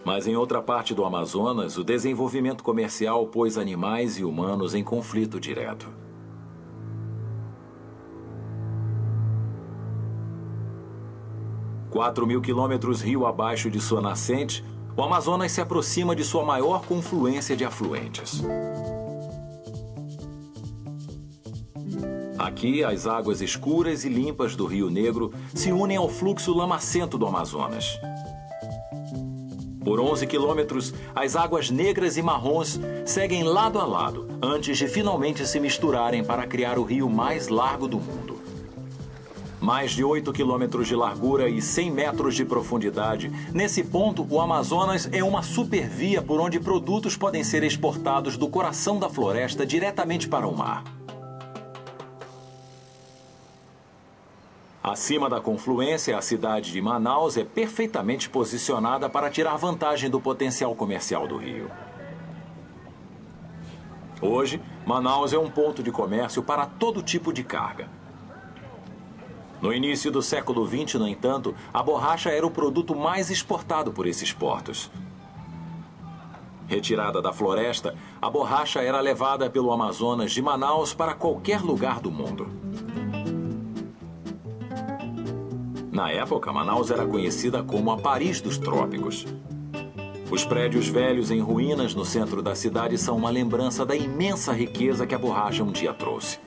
Mas em outra parte do Amazonas, o desenvolvimento comercial pôs animais e humanos em conflito direto. Quatro 1.000 quilômetros rio abaixo de sua nascente, o Amazonas se aproxima de sua maior confluência de afluentes. Aqui, as águas escuras e limpas do Rio Negro se unem ao fluxo lamacento do Amazonas. Por 11 quilômetros, as águas negras e marrons seguem lado a lado, antes de finalmente se misturarem para criar o rio mais largo do mundo. Mais de 8 quilômetros de largura e 100 metros de profundidade, nesse ponto o Amazonas é uma supervia por onde produtos podem ser exportados do coração da floresta diretamente para o mar. Acima da confluência, a cidade de Manaus é perfeitamente posicionada para tirar vantagem do potencial comercial do rio. Hoje, Manaus é um ponto de comércio para todo tipo de carga. No início do século XX, no entanto, a borracha era o produto mais exportado por esses portos. Retirada da floresta, a borracha era levada pelo Amazonas de Manaus para qualquer lugar do mundo. Na época, Manaus era conhecida como a Paris dos trópicos. Os prédios velhos em ruínas no centro da cidade são uma lembrança da imensa riqueza que a borracha um dia trouxe.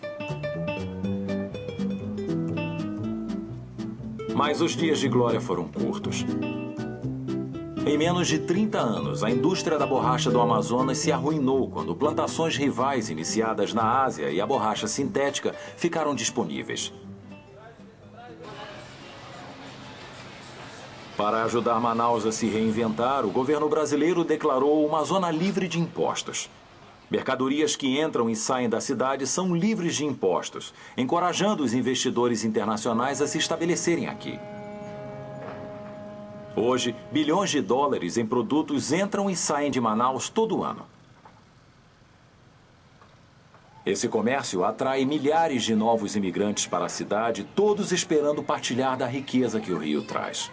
Mas os dias de glória foram curtos. Em menos de 30 anos, a indústria da borracha do Amazonas se arruinou quando plantações rivais iniciadas na Ásia e a borracha sintética ficaram disponíveis. Para ajudar Manaus a se reinventar, o governo brasileiro declarou uma zona livre de impostos. Mercadorias que entram e saem da cidade são livres de impostos, encorajando os investidores internacionais a se estabelecerem aqui. Hoje, bilhões de dólares em produtos entram e saem de Manaus todo ano. Esse comércio atrai milhares de novos imigrantes para a cidade, todos esperando partilhar da riqueza que o rio traz.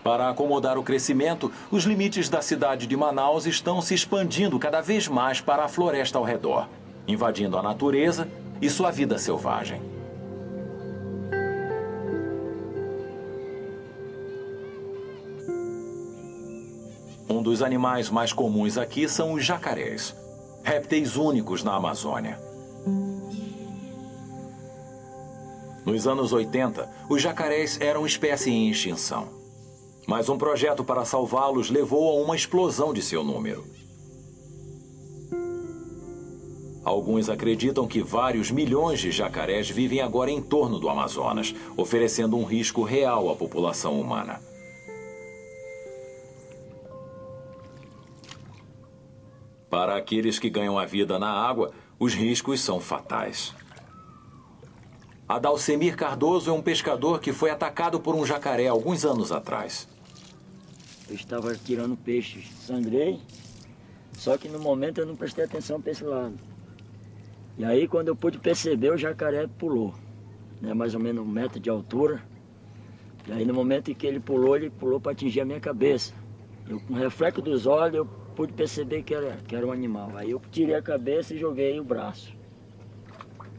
Para acomodar o crescimento, os limites da cidade de Manaus estão se expandindo cada vez mais para a floresta ao redor, invadindo a natureza e sua vida selvagem. Um dos animais mais comuns aqui são os jacarés, répteis únicos na Amazônia. Nos anos 80, os jacarés eram espécie em extinção. Mas um projeto para salvá-los levou a uma explosão de seu número. Alguns acreditam que vários milhões de jacarés vivem agora em torno do Amazonas, oferecendo um risco real à população humana. Para aqueles que ganham a vida na água, os riscos são fatais. Adalcemir Cardoso é um pescador que foi atacado por um jacaré alguns anos atrás. Eu estava tirando peixe, sangrei, só que no momento eu não prestei atenção para esse lado. E aí quando eu pude perceber, o jacaré pulou, né, mais ou menos 1 metro de altura. E aí no momento em que ele pulou para atingir a minha cabeça. Eu, com o reflexo dos olhos, eu pude perceber que era um animal. Aí eu tirei a cabeça e joguei o braço.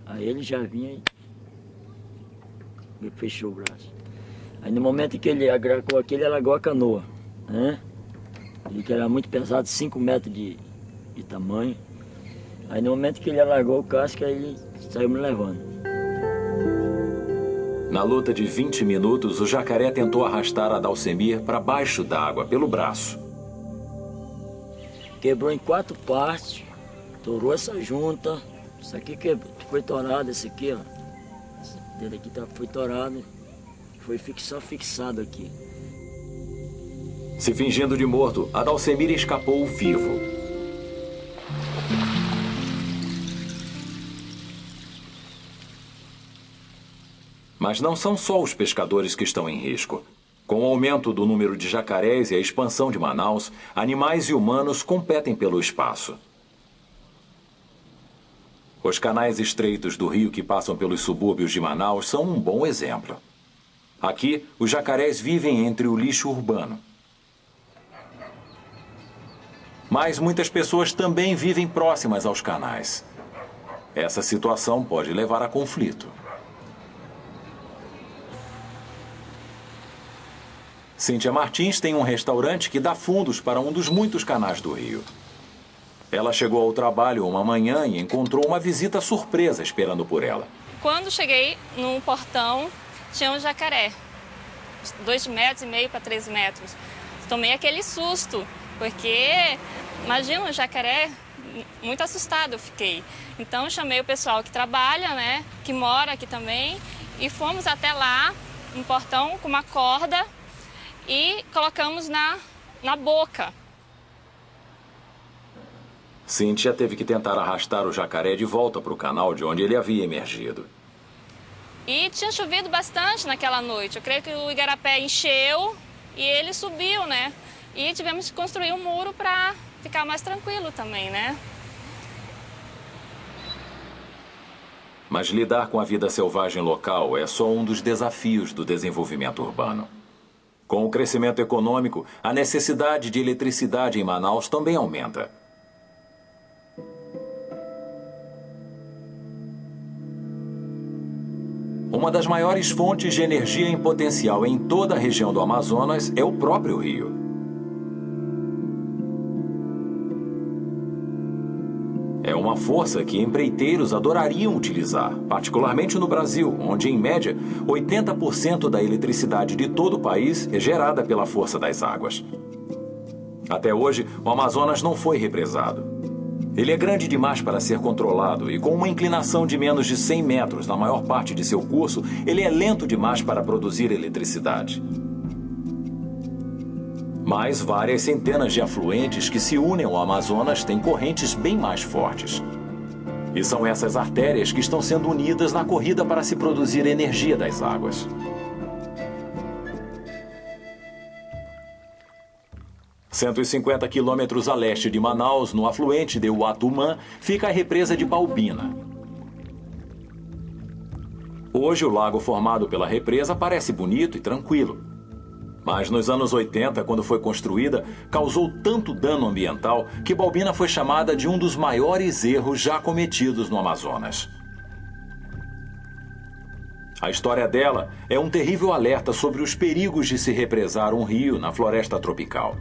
Aí ele já vinha e fechou o braço. Aí no momento em que ele agarrou aqui, ele alagou a canoa, né? Ele que era muito pesado, 5 metros de tamanho. Aí no momento que ele alagou o casco, ele saiu me levando. Na luta de 20 minutos, o jacaré tentou arrastar Adalcemir para baixo d'água pelo braço. Quebrou em 4 partes, torou essa junta. Isso aqui foi torado, esse aqui, ó. Esse dele aqui foi torado, foi só fixado aqui. Se fingindo de morto, Adalcemir escapou vivo. Mas não são só os pescadores que estão em risco. Com o aumento do número de jacarés e a expansão de Manaus, animais e humanos competem pelo espaço. Os canais estreitos do rio que passam pelos subúrbios de Manaus são um bom exemplo. Aqui, os jacarés vivem entre o lixo urbano. Mas muitas pessoas também vivem próximas aos canais. Essa situação pode levar a conflito. Cíntia Martins tem um restaurante que dá fundos para um dos muitos canais do Rio. Ela chegou ao trabalho uma manhã e encontrou uma visita surpresa esperando por ela. Quando cheguei no portão, tinha um jacaré, 2,5 metros para 3 metros. Tomei aquele susto, porque, imagina, um jacaré, muito assustado eu fiquei. Então, chamei o pessoal que trabalha, né, que mora aqui também, e fomos até lá, no portão, com uma corda, e colocamos na boca. Cíntia teve que tentar arrastar o jacaré de volta para o canal de onde ele havia emergido. E tinha chovido bastante naquela noite. Eu creio que o igarapé encheu e ele subiu, né? E tivemos que construir um muro para ficar mais tranquilo também, né? Mas lidar com a vida selvagem local é só um dos desafios do desenvolvimento urbano. Com o crescimento econômico, a necessidade de eletricidade em Manaus também aumenta. Uma das maiores fontes de energia em potencial em toda a região do Amazonas é o próprio rio. É uma força que empreiteiros adorariam utilizar, particularmente no Brasil, onde, em média, 80% da eletricidade de todo o país é gerada pela força das águas. Até hoje, o Amazonas não foi represado. Ele é grande demais para ser controlado e, com uma inclinação de menos de 100 metros na maior parte de seu curso, ele é lento demais para produzir eletricidade. Mas várias centenas de afluentes que se unem ao Amazonas têm correntes bem mais fortes. E são essas artérias que estão sendo unidas na corrida para se produzir energia das águas. 150 quilômetros a leste de Manaus, no afluente de Uatumã, fica a represa de Balbina. Hoje, o lago formado pela represa parece bonito e tranquilo. Mas nos anos 80, quando foi construída, causou tanto dano ambiental que Balbina foi chamada de um dos maiores erros já cometidos no Amazonas. A história dela é um terrível alerta sobre os perigos de se represar um rio na floresta tropical.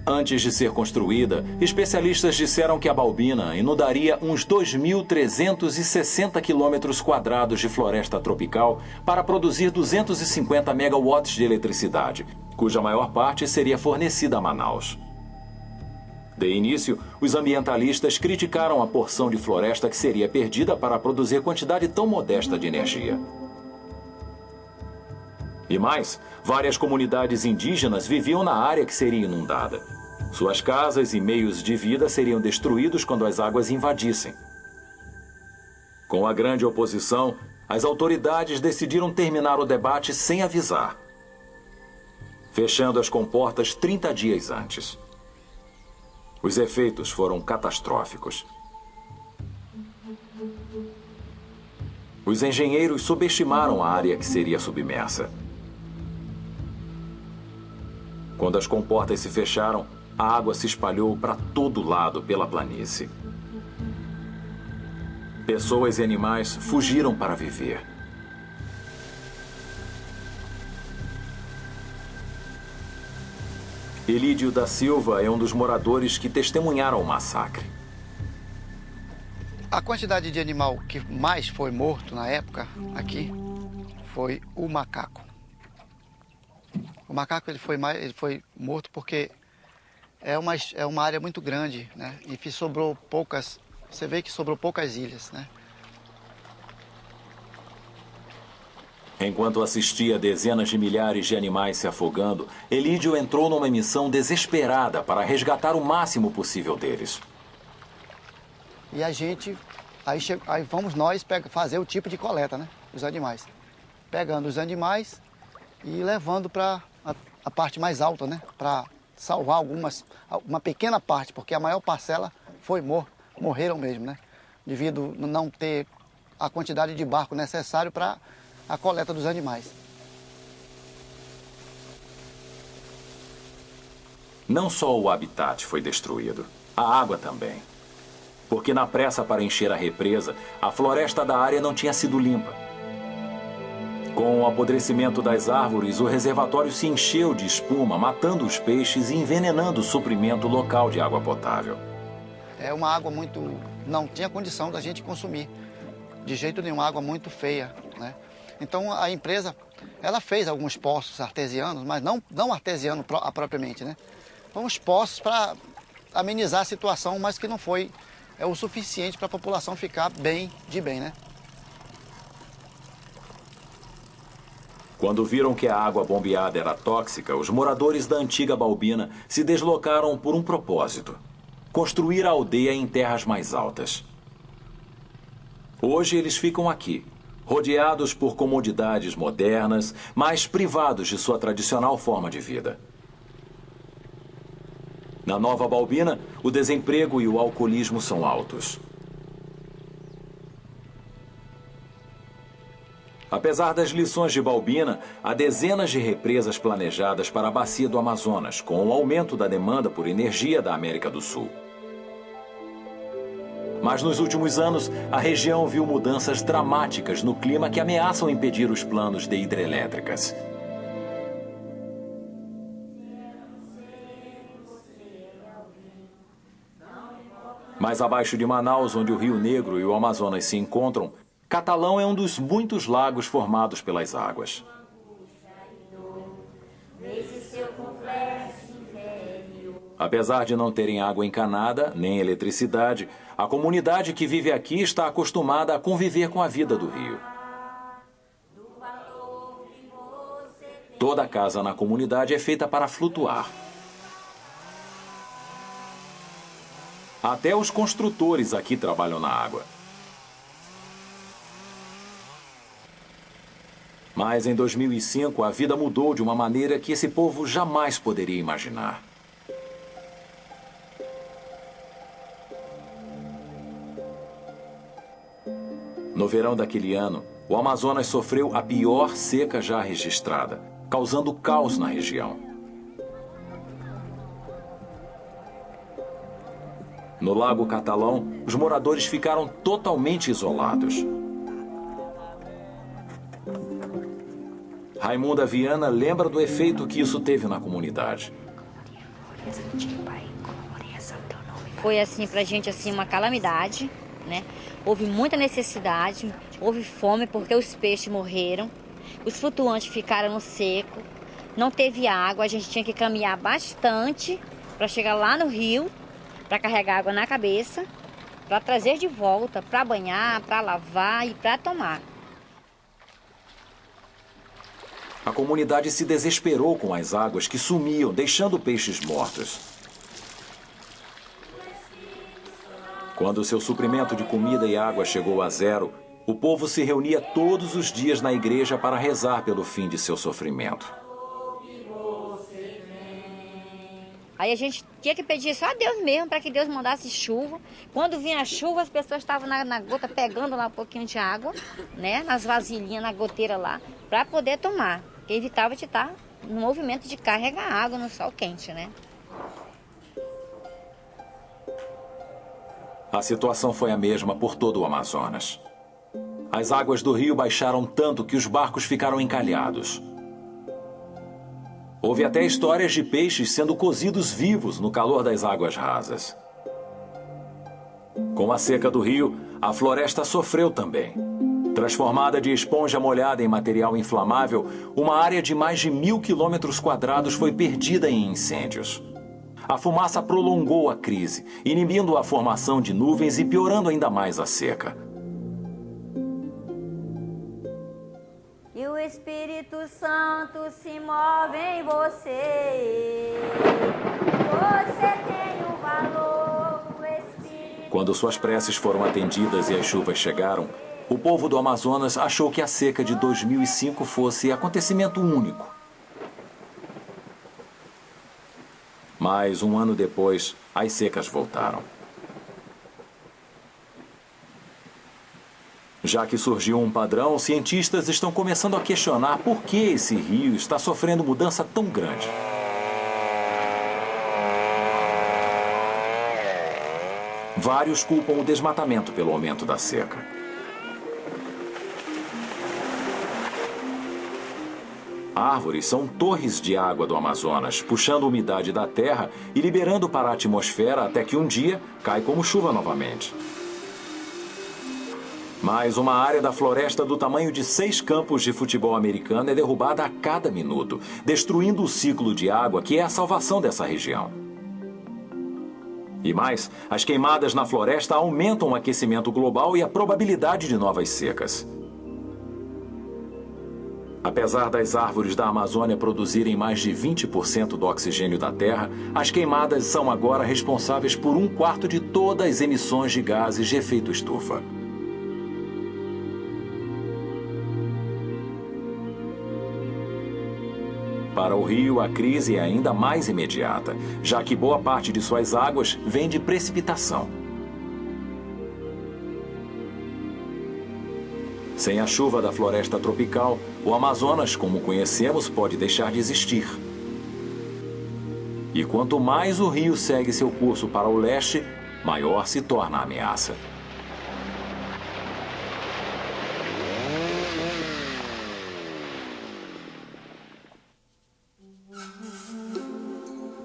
Antes de ser construída, especialistas disseram que a Balbina inundaria uns 2.360 quilômetros quadrados de floresta tropical para produzir 250 megawatts de eletricidade, cuja maior parte seria fornecida a Manaus. De início, os ambientalistas criticaram a porção de floresta que seria perdida para produzir quantidade tão modesta de energia. E mais, várias comunidades indígenas viviam na área que seria inundada. Suas casas e meios de vida seriam destruídos quando as águas invadissem. Com a grande oposição, as autoridades decidiram terminar o debate sem avisar, fechando as comportas 30 dias antes. Os efeitos foram catastróficos. Os engenheiros subestimaram a área que seria submersa. Quando as comportas se fecharam, a água se espalhou para todo lado pela planície. Pessoas e animais fugiram para viver. Elídio da Silva é um dos moradores que testemunharam o massacre. A quantidade de animal que mais foi morto na época aqui foi o macaco. O macaco ele foi morto porque é uma área muito grande, né? E sobrou poucas, você vê que sobrou poucas ilhas, né? Enquanto assistia dezenas de milhares de animais se afogando, Elídio entrou numa missão desesperada para resgatar o máximo possível deles. E a gente, aí vamos nós fazer o tipo de coleta, né? Os animais. Pegando os animais e levando para a parte mais alta, né? Para salvar uma pequena parte, porque a maior parcela morreram mesmo, né? Devido não ter a quantidade de barco necessário para a coleta dos animais. Não só o habitat foi destruído, a água também. Porque na pressa para encher a represa, a floresta da área não tinha sido limpa. Com o apodrecimento das árvores, o reservatório se encheu de espuma, matando os peixes e envenenando o suprimento local de água potável. É uma água muito... não tinha condição da gente consumir. De jeito nenhum, água muito feia, né? Então a empresa, ela fez alguns poços artesianos, mas não artesiano propriamente, né? Uns poços para amenizar a situação, mas que não foi o suficiente para a população ficar bem, né? Quando viram que a água bombeada era tóxica, os moradores da antiga Balbina se deslocaram por um propósito: construir a aldeia em terras mais altas. Hoje eles ficam aqui, rodeados por comodidades modernas, mas privados de sua tradicional forma de vida. Na Nova Balbina, o desemprego e o alcoolismo são altos. Apesar das lições de Balbina, há dezenas de represas planejadas para a bacia do Amazonas, com o aumento da demanda por energia da América do Sul. Mas nos últimos anos, a região viu mudanças dramáticas no clima que ameaçam impedir os planos de hidrelétricas. Mais abaixo de Manaus, onde o Rio Negro e o Amazonas se encontram, Catalão é um dos muitos lagos formados pelas águas. Apesar de não terem água encanada, nem eletricidade, a comunidade que vive aqui está acostumada a conviver com a vida do rio. Toda casa na comunidade é feita para flutuar. Até os construtores aqui trabalham na água. Mas em 2005, a vida mudou de uma maneira que esse povo jamais poderia imaginar. No verão daquele ano, o Amazonas sofreu a pior seca já registrada, causando caos na região. No Lago Catalão, os moradores ficaram totalmente isolados. Raimunda Viana lembra do efeito que isso teve na comunidade. Foi assim pra gente assim uma calamidade, né? Houve muita necessidade, houve fome porque os peixes morreram, os flutuantes ficaram no seco, não teve água, a gente tinha que caminhar bastante para chegar lá no rio, para carregar água na cabeça, para trazer de volta, para banhar, para lavar e para tomar. A comunidade se desesperou com as águas que sumiam, deixando peixes mortos. Quando seu suprimento de comida e água chegou a zero, o povo se reunia todos os dias na igreja para rezar pelo fim de seu sofrimento. Aí a gente tinha que pedir só a Deus mesmo, para que Deus mandasse chuva. Quando vinha a chuva, as pessoas estavam na gota pegando lá um pouquinho de água, né, nas vasilhinhas, na goteira lá, para poder tomar. Que evitava de estar no movimento de carregar água no sol quente, né? A situação foi a mesma por todo o Amazonas. As águas do rio baixaram tanto que os barcos ficaram encalhados. Houve até histórias de peixes sendo cozidos vivos no calor das águas rasas. Com a seca do rio, a floresta sofreu também. Transformada de esponja molhada em material inflamável, uma área de mais de 1.000 km² foi perdida em incêndios. A fumaça prolongou a crise, inibindo a formação de nuvens e piorando ainda mais a seca. E o Espírito Santo se move em você. Você tem o valor do Espírito. Quando suas preces foram atendidas e as chuvas chegaram, o povo do Amazonas achou que a seca de 2005 fosse acontecimento único. Mas um ano depois, as secas voltaram. Já que surgiu um padrão, cientistas estão começando a questionar por que esse rio está sofrendo mudança tão grande. Vários culpam o desmatamento pelo aumento da seca. Árvores são torres de água do Amazonas, puxando a umidade da terra e liberando para a atmosfera até que um dia cai como chuva novamente. Mas uma área da floresta do tamanho de 6 campos de futebol americano é derrubada a cada minuto, destruindo o ciclo de água que é a salvação dessa região. E mais, as queimadas na floresta aumentam o aquecimento global e a probabilidade de novas secas. Apesar das árvores da Amazônia produzirem mais de 20% do oxigênio da Terra, as queimadas são agora responsáveis por 1/4 de todas as emissões de gases de efeito estufa. Para o rio, a crise é ainda mais imediata, já que boa parte de suas águas vem de precipitação. Sem a chuva da floresta tropical, o Amazonas, como conhecemos, pode deixar de existir. E quanto mais o rio segue seu curso para o leste, maior se torna a ameaça. –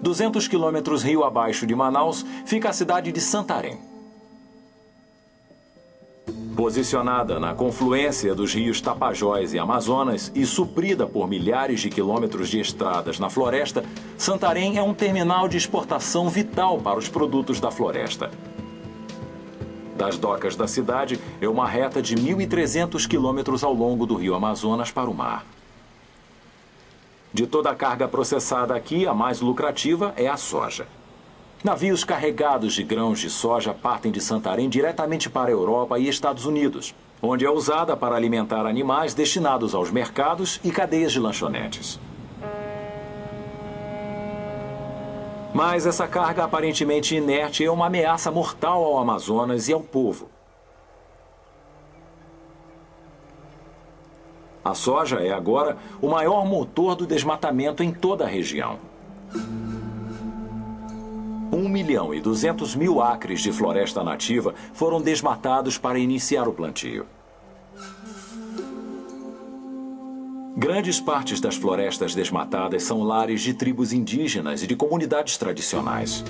200 quilômetros rio abaixo de Manaus fica a cidade de Santarém. Posicionada na confluência dos rios Tapajós e Amazonas e suprida por milhares de quilômetros de estradas na floresta, Santarém é um terminal de exportação vital para os produtos da floresta. Das docas da cidade é uma reta de 1.300 quilômetros ao longo do rio Amazonas para o mar. De toda a carga processada aqui, a mais lucrativa é a soja. Navios carregados de grãos de soja partem de Santarém diretamente para a Europa e Estados Unidos, onde é usada para alimentar animais destinados aos mercados e cadeias de lanchonetes. Mas essa carga aparentemente inerte é uma ameaça mortal ao Amazonas e ao povo. A soja é agora o maior motor do desmatamento em toda a região. 1.200.000 acres de floresta nativa foram desmatados para iniciar o plantio. Grandes partes das florestas desmatadas são lares de tribos indígenas e de comunidades tradicionais.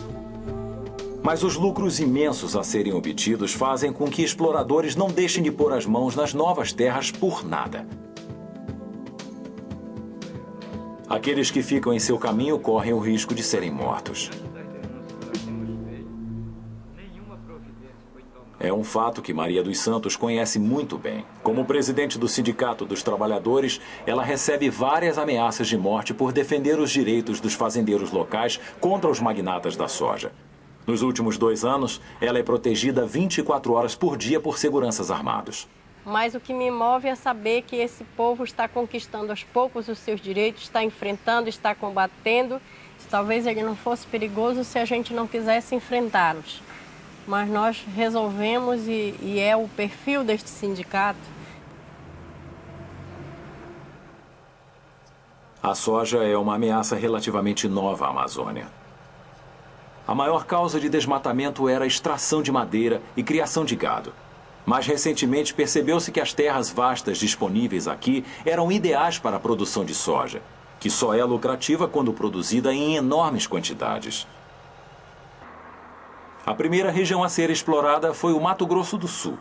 Mas os lucros imensos a serem obtidos fazem com que exploradores não deixem de pôr as mãos nas novas terras por nada. Aqueles que ficam em seu caminho correm o risco de serem mortos. É um fato que Maria dos Santos conhece muito bem. Como presidente do Sindicato dos Trabalhadores, ela recebe várias ameaças de morte por defender os direitos dos fazendeiros locais contra os magnatas da soja. Nos últimos 2 anos, ela é protegida 24 horas por dia por seguranças armados. Mas o que me move é saber que esse povo está conquistando aos poucos os seus direitos, está enfrentando, está combatendo. Talvez ele não fosse perigoso se a gente não quisesse enfrentá-los. Mas nós resolvemos e é o perfil deste sindicato. A soja é uma ameaça relativamente nova à Amazônia. A maior causa de desmatamento era a extração de madeira e criação de gado. Mas recentemente percebeu-se que as terras vastas disponíveis aqui eram ideais para a produção de soja, que só é lucrativa quando produzida em enormes quantidades. A primeira região a ser explorada foi o Mato Grosso do Sul.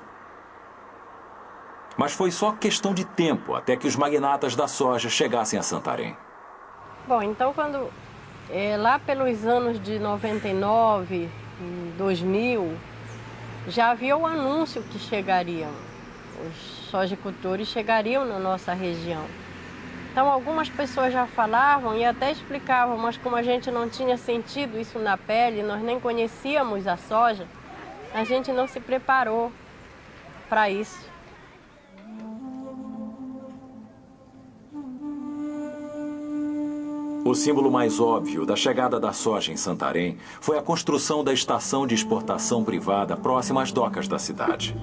Mas foi só questão de tempo até que os magnatas da soja chegassem a Santarém. Bom, então lá pelos anos de 99, 2000, já havia o anúncio que chegariam, os sojicultores chegariam na nossa região. Então algumas pessoas já falavam e até explicavam, mas como a gente não tinha sentido isso na pele, nós nem conhecíamos a soja, a gente não se preparou para isso. O símbolo mais óbvio da chegada da soja em Santarém foi a construção da estação de exportação privada próxima às docas da cidade.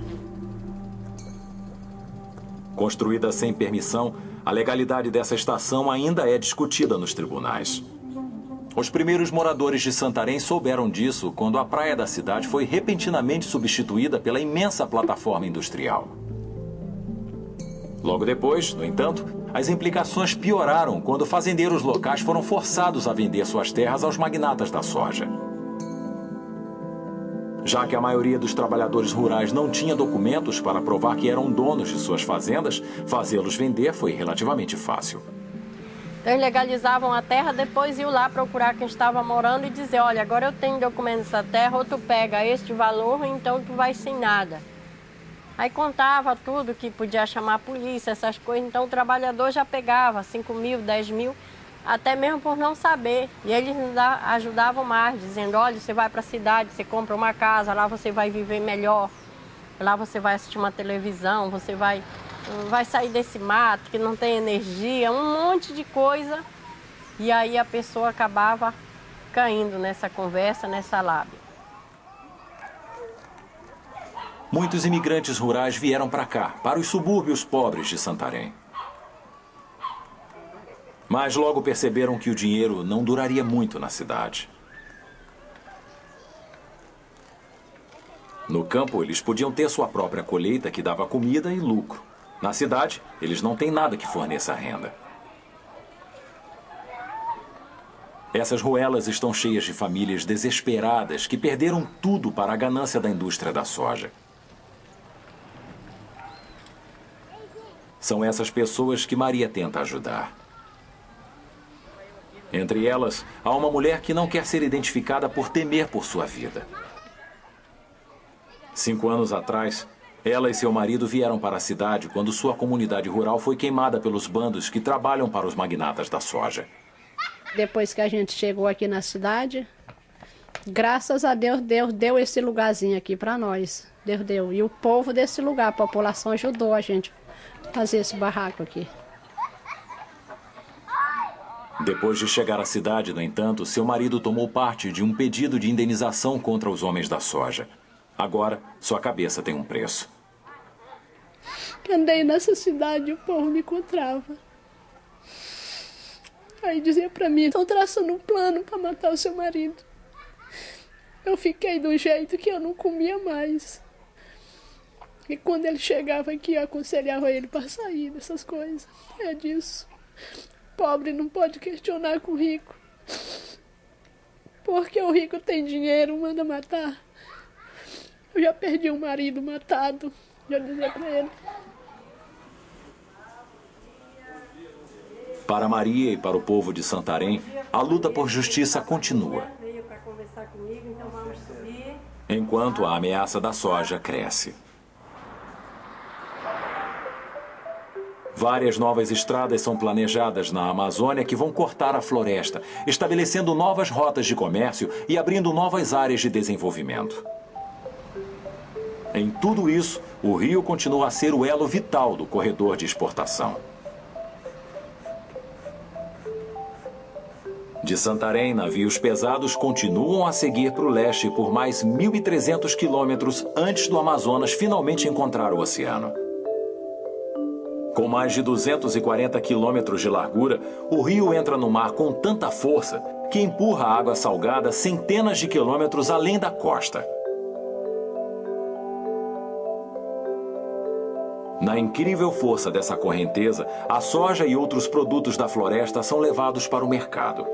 Construída sem permissão, a legalidade dessa estação ainda é discutida nos tribunais. Os primeiros moradores de Santarém souberam disso quando a praia da cidade foi repentinamente substituída pela imensa plataforma industrial. Logo depois, no entanto, as implicações pioraram quando fazendeiros locais foram forçados a vender suas terras aos magnatas da soja. Já que a maioria dos trabalhadores rurais não tinha documentos para provar que eram donos de suas fazendas, fazê-los vender foi relativamente fácil. Eles legalizavam a terra, depois iam lá procurar quem estava morando e dizer, olha, agora eu tenho documentos dessa terra, ou tu pega este valor, então tu vai sem nada. Aí contava tudo que podia chamar a polícia, essas coisas, então o trabalhador já pegava 5 mil, 10 mil, até mesmo por não saber. E eles ajudavam mais, dizendo, olha, você vai para a cidade, você compra uma casa, lá você vai viver melhor, lá você vai assistir uma televisão, você vai sair desse mato que não tem energia, um monte de coisa. E aí a pessoa acabava caindo nessa conversa, nessa lábia. Muitos imigrantes rurais vieram para cá, para os subúrbios pobres de Santarém. Mas logo perceberam que o dinheiro não duraria muito na cidade. No campo, eles podiam ter sua própria colheita que dava comida e lucro. Na cidade, eles não têm nada que forneça renda. Essas ruelas estão cheias de famílias desesperadas que perderam tudo para a ganância da indústria da soja. São essas pessoas que Maria tenta ajudar. Entre elas, há uma mulher que não quer ser identificada por temer por sua vida. 5 anos atrás, ela e seu marido vieram para a cidade quando sua comunidade rural foi queimada pelos bandos que trabalham para os magnatas da soja. Depois que a gente chegou aqui na cidade, graças a Deus, Deus deu esse lugarzinho aqui para nós. Deus deu. E o povo desse lugar, a população ajudou a gente a fazer esse barraco aqui. Depois de chegar à cidade, no entanto, seu marido tomou parte de um pedido de indenização contra os homens da soja. Agora, sua cabeça tem um preço. Andei nessa cidade e o povo me encontrava. Aí dizia pra mim, estão traçando um plano para matar o seu marido. Eu fiquei do jeito que eu não comia mais. E quando ele chegava aqui, eu aconselhava ele para sair dessas coisas. É disso. Pobre não pode questionar com o rico. Porque o rico tem dinheiro, manda matar. Eu já perdi um marido matado, já dizia para ele. Para Maria e para o povo de Santarém, a luta por justiça continua. Enquanto a ameaça da soja cresce. Várias novas estradas são planejadas na Amazônia que vão cortar a floresta, estabelecendo novas rotas de comércio e abrindo novas áreas de desenvolvimento. Em tudo isso, o rio continua a ser o elo vital do corredor de exportação. De Santarém, navios pesados continuam a seguir para o leste por mais 1.300 quilômetros antes do Amazonas finalmente encontrar o oceano. Com mais de 240 quilômetros de largura, o rio entra no mar com tanta força que empurra a água salgada centenas de quilômetros além da costa. Na incrível força dessa correnteza, a soja e outros produtos da floresta são levados para o mercado.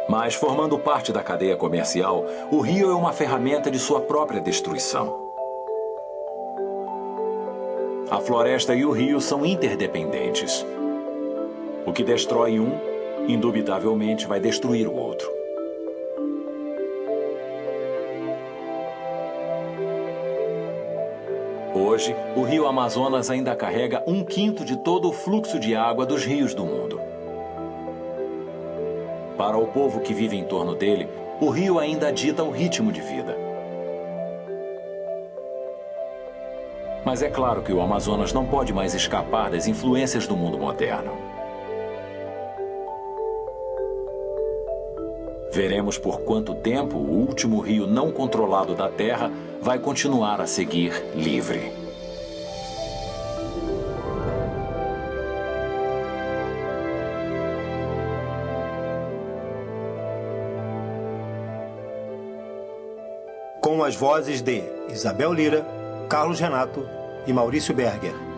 Mas, formando parte da cadeia comercial, o rio é uma ferramenta de sua própria destruição. A floresta e o rio são interdependentes. O que destrói um, indubitavelmente, vai destruir o outro. Hoje, o rio Amazonas ainda carrega 1/5 de todo o fluxo de água dos rios do mundo. Para o povo que vive em torno dele, o rio ainda dita o ritmo de vida. Mas é claro que o Amazonas não pode mais escapar das influências do mundo moderno. Veremos por quanto tempo o último rio não controlado da Terra vai continuar a seguir livre. com as vozes de Isabel Lira, Carlos Renato e Maurício Berger.